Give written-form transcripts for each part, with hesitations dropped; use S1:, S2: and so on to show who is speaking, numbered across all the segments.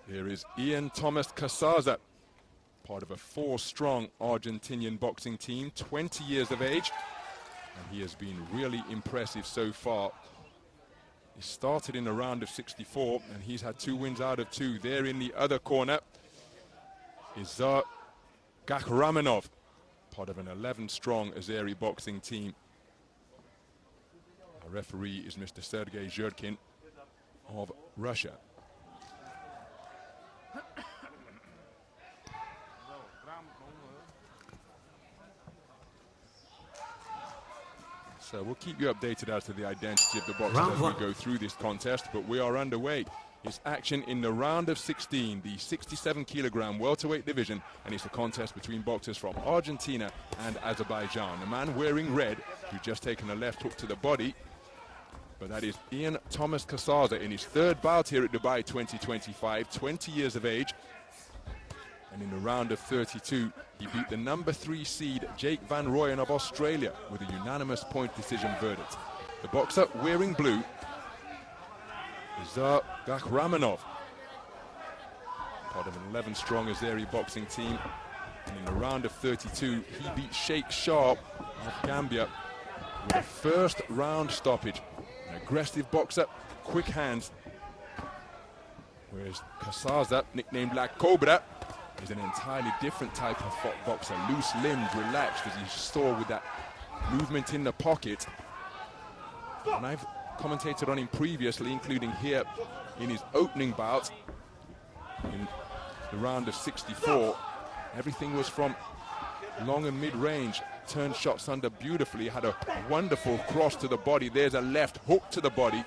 S1: Here is Ian Thomas CASAZZA, part of a 4-strong Argentinian boxing team, 20 years of age, and he has been really impressive so far. He started in the round of 64, and he's had 2 wins out of 2. There in the other corner is Zaur GAHRAMANOV, part of an 11-strong Azeri boxing team. Our referee is Mr. Sergei Zhurkin of Russia. So we'll keep you updated as to the identity of the boxers as we go through this contest, but we are underway. It's action in the round of 16, the 67-kilogram welterweight division, and it's a contest between boxers from Argentina and Azerbaijan. A man wearing red who's just taken a left hook to the body, but that is Ian Thomas CASAZZA in his 3rd bout here at Dubai 2025, 20 years of age. And in the round of 32, he beat the number 3 seed Jake Van Rooyen of Australia with a unanimous point decision verdict. The boxer wearing blue is Zaur GAHRAMANOV, part of an 11-strong Azeri boxing team. And in the round of 32, he beat Sheikh Sharp of Gambia with a 1st round stoppage. An aggressive boxer, quick hands. Whereas CASAZZA, nicknamed La Cobra, is an entirely different type of boxer, loose-limbed, relaxed, as you saw with that movement in the pocket. And I've commentated on him previously, including here in his opening bout in the round of 64. Everything was from long and mid-range, turned shots under beautifully, had a wonderful cross to the body. There's a left hook to the body,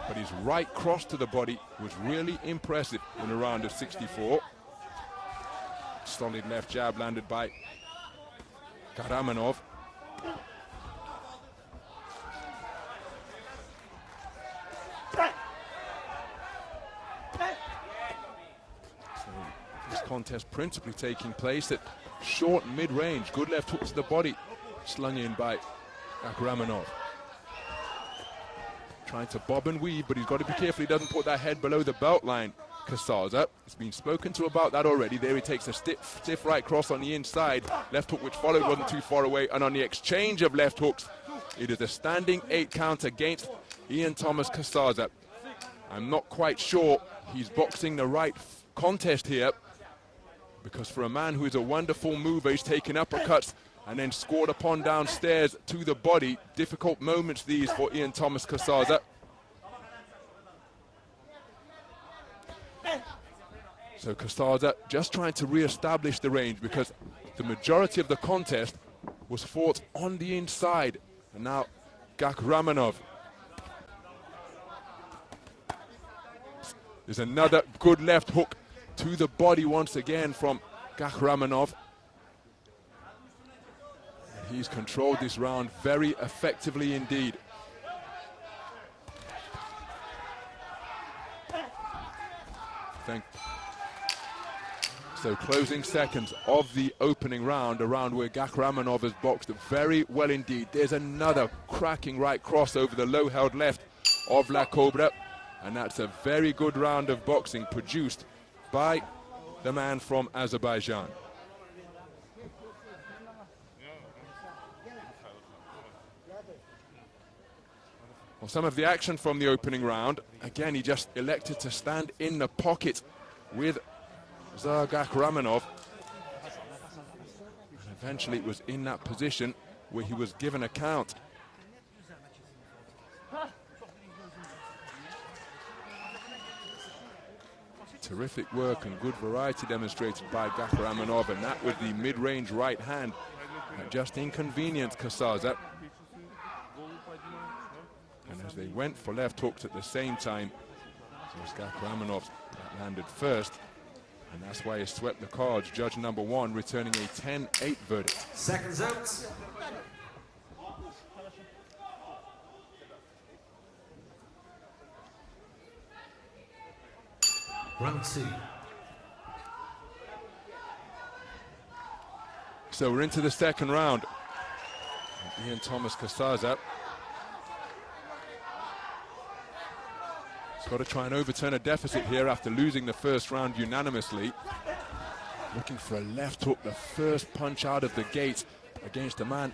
S1: but his right cross to the body was really impressive in the round of 64. Solid left jab landed by GAHRAMANOV. So this contest principally taking place at short mid-range. Good left hook to the body, slung in by GAHRAMANOV. Trying to bob and weave, but he's got to be careful he doesn't put that head below the belt line. CASAZZA has been spoken to about that already. There he takes a stiff right cross on the inside. Left hook which followed wasn't too far away, and on the exchange of left hooks, it is a standing 8 count against Ian Thomas CASAZZA. I'm not quite sure he's boxing the right contest here, because for a man who is a wonderful mover, he's taken uppercuts and then scored upon downstairs to the body. Difficult moments these for Ian Thomas CASAZZA. So CASAZZA just trying to re-establish the range, because the majority of the contest was fought on the inside. And now GAHRAMANOV. There's another good left hook to the body once again from GAHRAMANOV. He's controlled this round very effectively indeed. So closing seconds of the opening round, a round where GAHRAMANOV has boxed very well indeed. There's another cracking right cross over the low-held left of La Cobra, and that's a very good round of boxing produced by the man from Azerbaijan. Well, some of the action from the opening round, again, he just elected to stand in the pocket with Zaur GAHRAMANOV. And eventually it was in that position where he was given a count. Terrific work and good variety demonstrated by GAHRAMANOV, and that was the mid-range right hand that just inconvenienced CASAZZA. And as they went for left hooks at the same time, it was GAHRAMANOV that landed first, and that's why he swept the cards. Judge number 1 returning a 10-8 verdict.
S2: Seconds out. Round 2.
S1: So we're into the second round. And Ian Thomas CASAZZA He's got to try and overturn a deficit here after losing the first round unanimously. Looking for a left hook, the first punch out of the gate against a man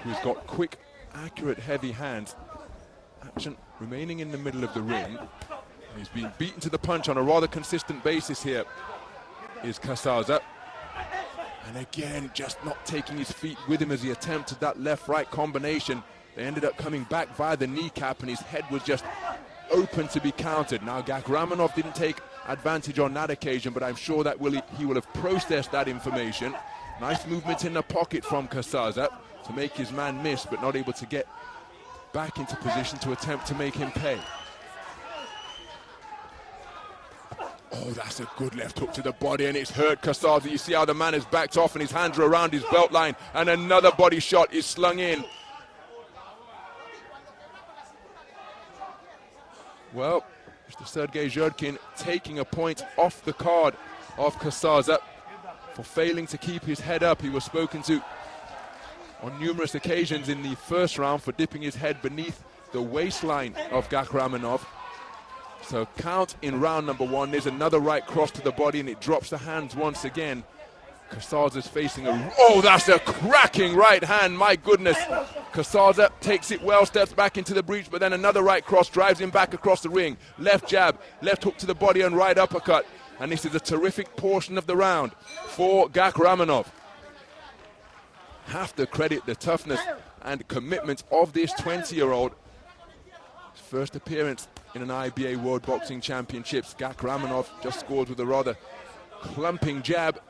S1: who's got quick, accurate, heavy hands. Action remaining in the middle of the ring. He's been beaten to the punch on a rather consistent basis here, is CASAZZA. And again, just not taking his feet with him as he attempted that left-right combination. They ended up coming back via the kneecap, and his head was just open to be countered. Now, GAHRAMANOV didn't take advantage on that occasion, but I'm sure that he will have processed that information. Nice movement in the pocket from CASAZZA to make his man miss, but not able to get back into position to attempt to make him pay. Oh, that's a good left hook to the body, and it's hurt CASAZZA. You see how the man has backed off and his hands are around his belt line, and another body shot is slung in. Well, Mr. Sergei Zhurkin taking a point off the card of CASAZZA for failing to keep his head up. He was spoken to on numerous occasions in the first round for dipping his head beneath the waistline of GAHRAMANOV. So count in round number one. There's another right cross to the body, and it drops the hands once again. CASAZZA's facing oh, that's a cracking right hand, my goodness. CASAZZA takes it well, steps back into the breach, but then another right cross drives him back across the ring. Left jab, left hook to the body and right uppercut. And this is a terrific portion of the round for GAHRAMANOV. Have to credit the toughness and commitment of this 20-year-old. His first appearance in an IBA World Boxing Championships. GAHRAMANOV just scored with a rather clumping jab.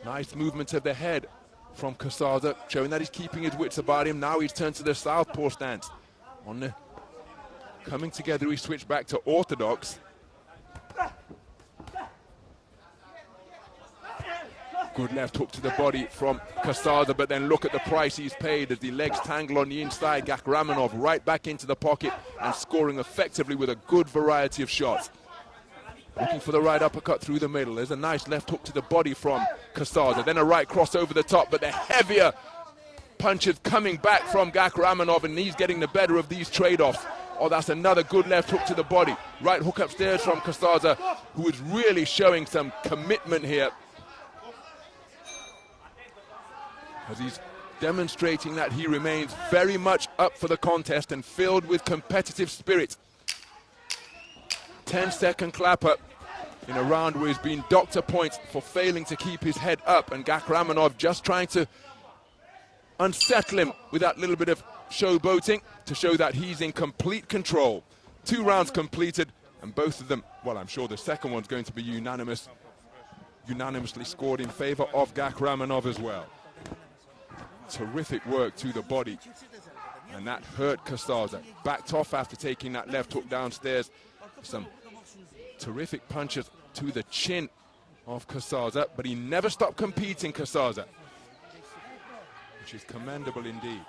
S1: Nice movement of the head from CASAZZA, showing that he's keeping his wits about him. Now he's turned to the southpaw stance. On the coming together, he switched back to orthodox. Good left hook to the body from CASAZZA, but then look at the price he's paid as the legs tangle on the inside. GAHRAMANOV right back into the pocket and scoring effectively with a good variety of shots. Looking for the right uppercut through the middle. There's a nice left hook to the body from CASAZZA. Then a right cross over the top, but the heavier punches coming back from GAHRAMANOV, and he's getting the better of these trade-offs. Oh, that's another good left hook to the body. Right hook upstairs from CASAZZA, who is really showing some commitment here, as he's demonstrating that he remains very much up for the contest and filled with competitive spirit. 10-second clapper in a round where he's been docked a point for failing to keep his head up, and GAHRAMANOV just trying to unsettle him with that little bit of showboating to show that he's in complete control. 2 rounds completed, and both of them, well, I'm sure the second one's going to be unanimously scored in favor of GAHRAMANOV as well. Terrific work to the body, and that hurt CASAZZA. Backed off after taking that left hook downstairs. Some terrific punches to the chin of CASAZZA, but he never stopped competing, CASAZZA, which is commendable indeed.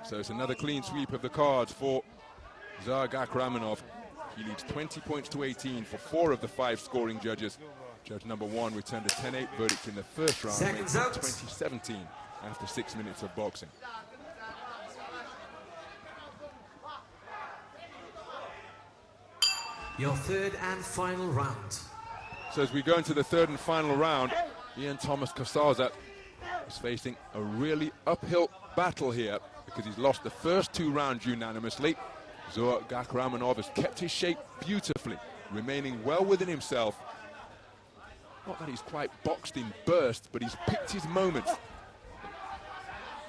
S1: So it's another clean sweep of the cards for Zaur GAHRAMANOV. He leads 20 points to 18 for 4 of the 5 scoring judges. Judge number 1 returned a 10-8 verdict in the first round, making it 20-17 after 6 minutes of boxing.
S2: Your third and final round.
S1: So as we go into the third and final round, Ian Thomas CASAZZA is facing a really uphill battle here because he's lost the first 2 rounds unanimously. Zaur GAHRAMANOV has kept his shape beautifully, remaining well within himself. Not that he's quite boxed in bursts, but he's picked his moments.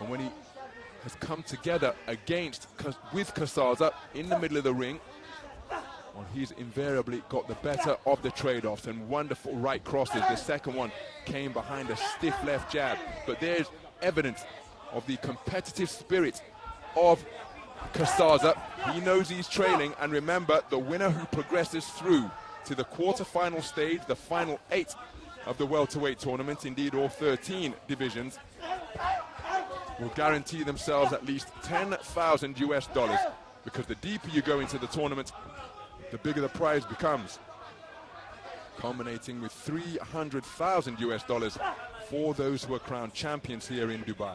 S1: And when he has come together with CASAZZA in the middle of the ring, well, he's invariably got the better of the trade-offs and wonderful right crosses. The second one came behind a stiff left jab, but there's evidence of the competitive spirit of CASAZZA. He knows he's trailing, and remember, the winner who progresses through to the quarter-final stage, the final 8 of the welterweight tournament, indeed all 13 divisions, will guarantee themselves at least $10,000 US, because the deeper you go into the tournament, the bigger the prize becomes. culminating with 300,000 US dollars for those who are crowned champions here in Dubai.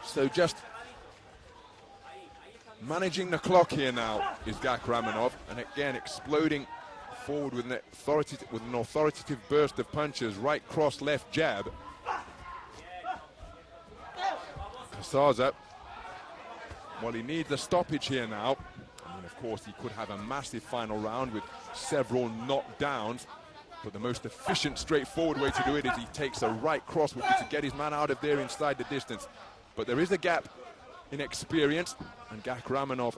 S1: So just managing the clock here now is GAHRAMANOV, and again exploding forward with an authoritative burst of punches, right cross, left jab. CASAZZA, well, he needs a stoppage here now. I mean, of course, he could have a massive final round with several knockdowns, but the most efficient, straightforward way to do it is he takes a right cross, which is to get his man out of there inside the distance. But there is a gap in experience, and GAHRAMANOV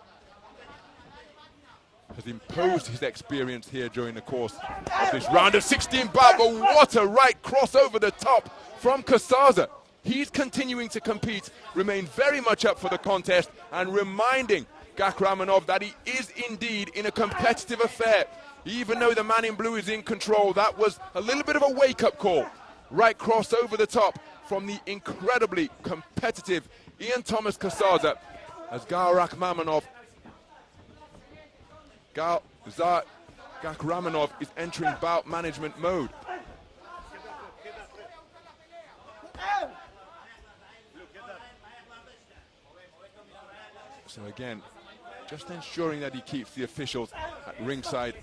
S1: has imposed his experience here during the course of this round of 16 bout. But what a right cross over the top from CASAZZA. He's continuing to compete, remain very much up for the contest, and reminding GAHRAMANOV that he is indeed in a competitive affair. Even though the man in blue is in control, that was a little bit of a wake-up call. Right cross over the top from the incredibly competitive Ian Thomas CASAZZA, as GAHRAMANOV is entering bout management mode. So again, just ensuring that he keeps the officials at ringside,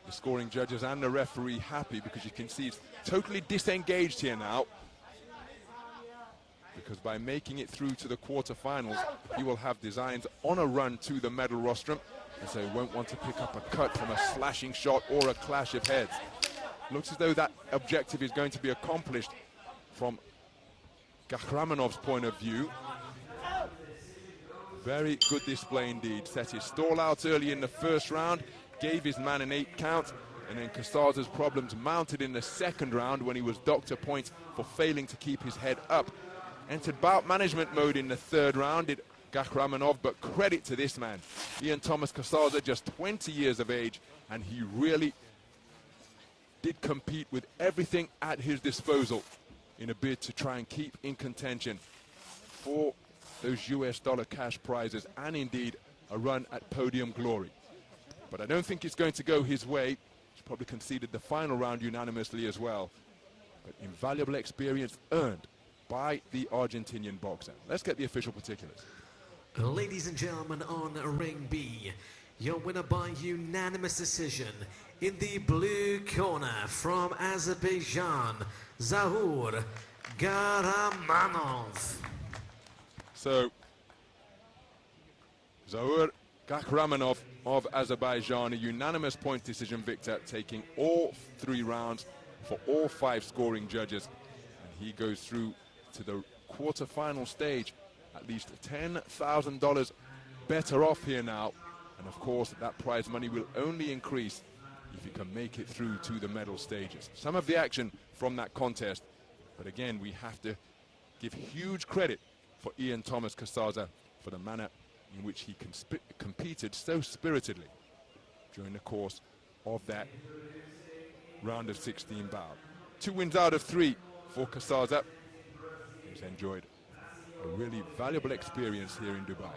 S1: the scoring judges and the referee happy, because you can see he's totally disengaged here now. Because by making it through to the quarterfinals, he will have designs on a run to the medal rostrum, and so he won't want to pick up a cut from a slashing shot or a clash of heads. Looks as though that objective is going to be accomplished from GAHRAMANOV's point of view. Very good display indeed. Set his stall out early in the first round, gave his man an 8 count, and then CASAZZA's problems mounted in the second round when he was docked a point for failing to keep his head up. Entered bout management mode in the third round, did GAHRAMANOV, but credit to this man, Ian Thomas CASAZZA, just 20 years of age, and he really did compete with everything at his disposal in a bid to try and keep in contention for those US dollar cash prizes and indeed a run at podium glory. But I don't think it's going to go his way. He's probably conceded the final round unanimously as well. But invaluable experience earned by the Argentinian boxer. Let's get the official particulars.
S2: Ladies and gentlemen, on ring B, your winner by unanimous decision in the blue corner from Azerbaijan, Zaur GAHRAMANOV.
S1: So, Zaur GAHRAMANOV of Azerbaijan, a unanimous point decision victor, taking all 3 rounds for all 5 scoring judges. And he goes through to the quarterfinal stage, at least $10,000 better off here now. And of course, that prize money will only increase if you can make it through to the medal stages. Some of the action from that contest, but again, we have to give huge credit for Ian Thomas CASAZZA for the manner in which he competed so spiritedly during the course of that round of 16 bout. 2 wins out of 3 for CASAZZA. He's enjoyed a really valuable experience here in Dubai.